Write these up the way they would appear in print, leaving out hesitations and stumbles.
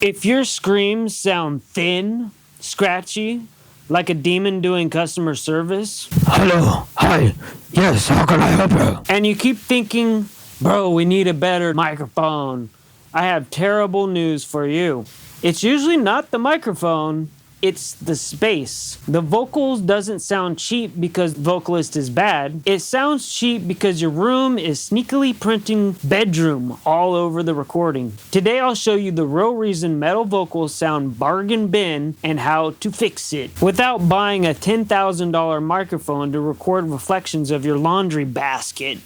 If your screams sound thin, scratchy, like a demon doing customer service, Hello, hi, yes, how can I help you? and you keep thinking, bro, we need a better microphone, I have terrible news for you. It's usually not the microphone, it's the space. The vocals doesn't sound cheap because the vocalist is bad. It sounds cheap because your room is sneakily printing bedroom all over the recording. Today I'll show you the real reason metal vocals sound bargain bin and how to fix it without buying a $10,000 microphone to record reflections of your laundry basket.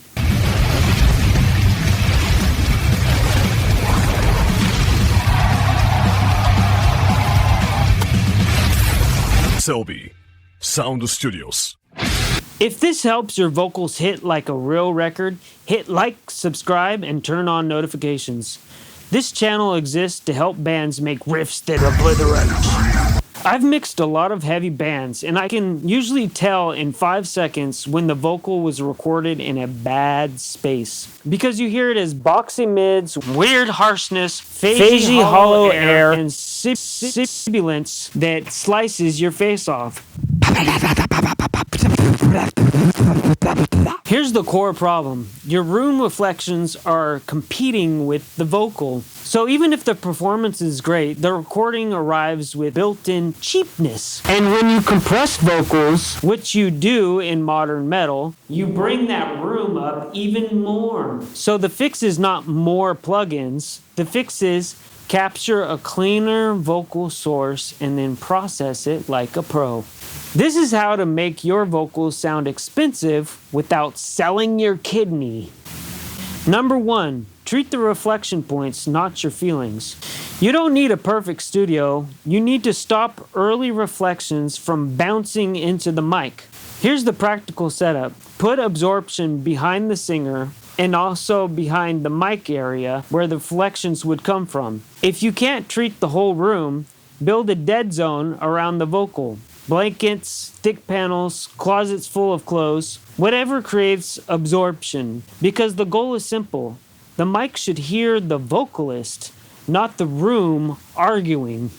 Selby Sound Studios. If this helps your vocals hit like a real record, hit like, subscribe, and turn on notifications. This channel exists to help bands make riffs that obliterate. I've mixed a lot of heavy bands, and I can usually tell in 5 seconds when the vocal was recorded in a bad space. Because you hear it as boxy mids, weird harshness, phasey hollow air, and sibilance that slices your face off. Here's the core problem. Your room reflections are competing with the vocal. So even if the performance is great, the recording arrives with built-in cheapness. And when you compress vocals, which you do in modern metal, you bring that room up even more. So the fix is not more plugins. The fix is capture a cleaner vocal source and then process it like a pro. This is how to make your vocals sound expensive without selling your kidney. Number 1, treat the reflection points, not your feelings. You don't need a perfect studio. You need to stop early reflections from bouncing into the mic. Here's the practical setup. Put absorption behind the singer and also behind the mic area where the reflections would come from. If you can't treat the whole room, build a dead zone around the vocal. Blankets, thick panels, closets full of clothes, whatever creates absorption. Because the goal is simple. The mic should hear the vocalist, not the room arguing.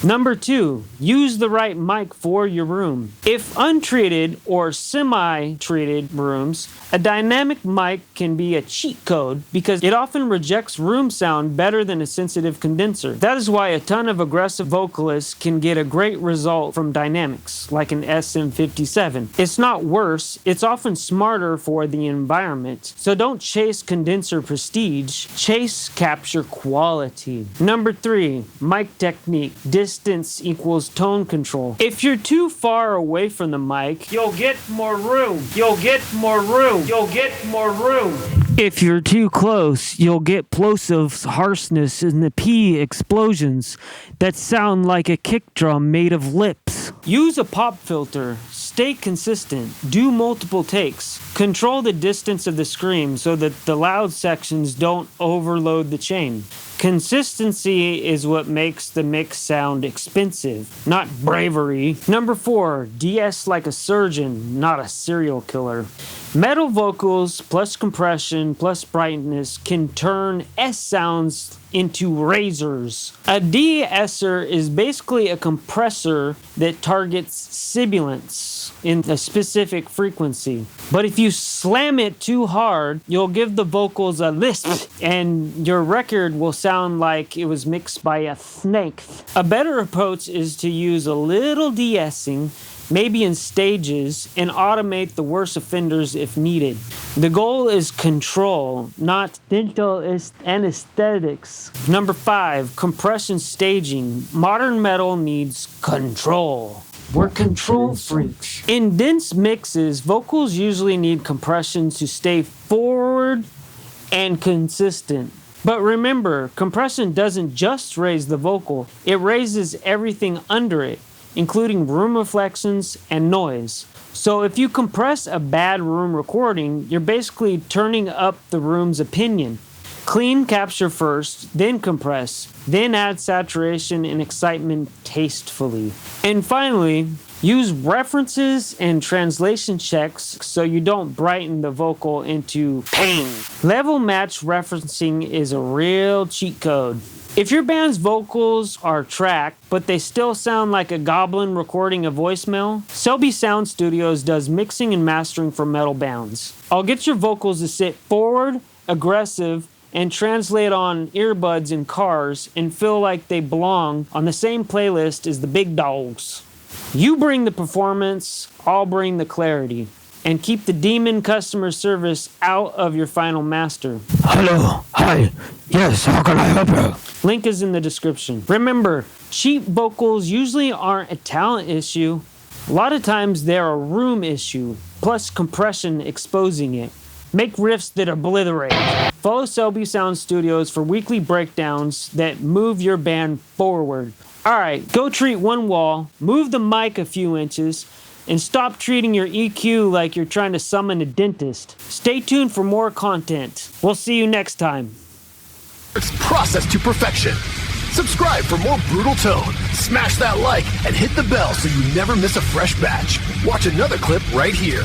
Number 2, use the right mic for your room. If untreated or semi-treated rooms, a dynamic mic can be a cheat code because it often rejects room sound better than a sensitive condenser. That is why a ton of aggressive vocalists can get a great result from dynamics, like an SM57. It's not worse, it's often smarter for the environment. So don't chase condenser prestige, chase capture quality. Number 3, mic technique. Distance equals tone control. If you're too far away from the mic, you'll get more room. You'll get more room. You'll get more room. If you're too close, you'll get plosive harshness in the P explosions that sound like a kick drum made of lips. Use a pop filter. Stay consistent. Do multiple takes. Control the distance of the scream so that the loud sections don't overload the chain. Consistency is what makes the mix sound expensive, not bravery. Number 4, De-ess like a surgeon, not a serial killer. Metal vocals plus compression plus brightness can turn S sounds into razors. A de-esser is basically a compressor that targets sibilance in a specific frequency. But if you slam it too hard, you'll give the vocals a lisp and your record will sound like it was mixed by a snake. A better approach is to use a little de-essing, maybe in stages, and automate the worst offenders if needed. The goal is control, not dental anesthetics. Number 5, compression staging. Modern metal needs control. We're control freaks. In dense mixes, vocals usually need compression to stay forward and consistent. But remember, compression doesn't just raise the vocal, it raises everything under it, including room reflections and noise. So if you compress a bad room recording, you're basically turning up the room's opinion. Clean capture first, then compress, then add saturation and excitement tastefully. And finally, use references and translation checks so you don't brighten the vocal into pain. Level match referencing is a real cheat code. If your band's vocals are tracked, but they still sound like a goblin recording a voicemail, Selby Sound Studios does mixing and mastering for metal bands. I'll get your vocals to sit forward, aggressive, and translate on earbuds in cars and feel like they belong on the same playlist as the big dogs. You bring the performance, I'll bring the clarity. And keep the demon customer service out of your final master. Hello. Hi. Yes, how can I help you? Link is in the description. Remember, cheap vocals usually aren't a talent issue. A lot of times they're a room issue, plus compression exposing it. Make riffs that obliterate. Follow Selby Sound Studios for weekly breakdowns that move your band forward. Alright, go treat one wall, move the mic a few inches, and stop treating your EQ like you're trying to summon a dentist. Stay tuned for more content. We'll see you next time. It's processed to perfection. Subscribe for more brutal tone. Smash that like and hit the bell so you never miss a fresh batch. Watch another clip right here.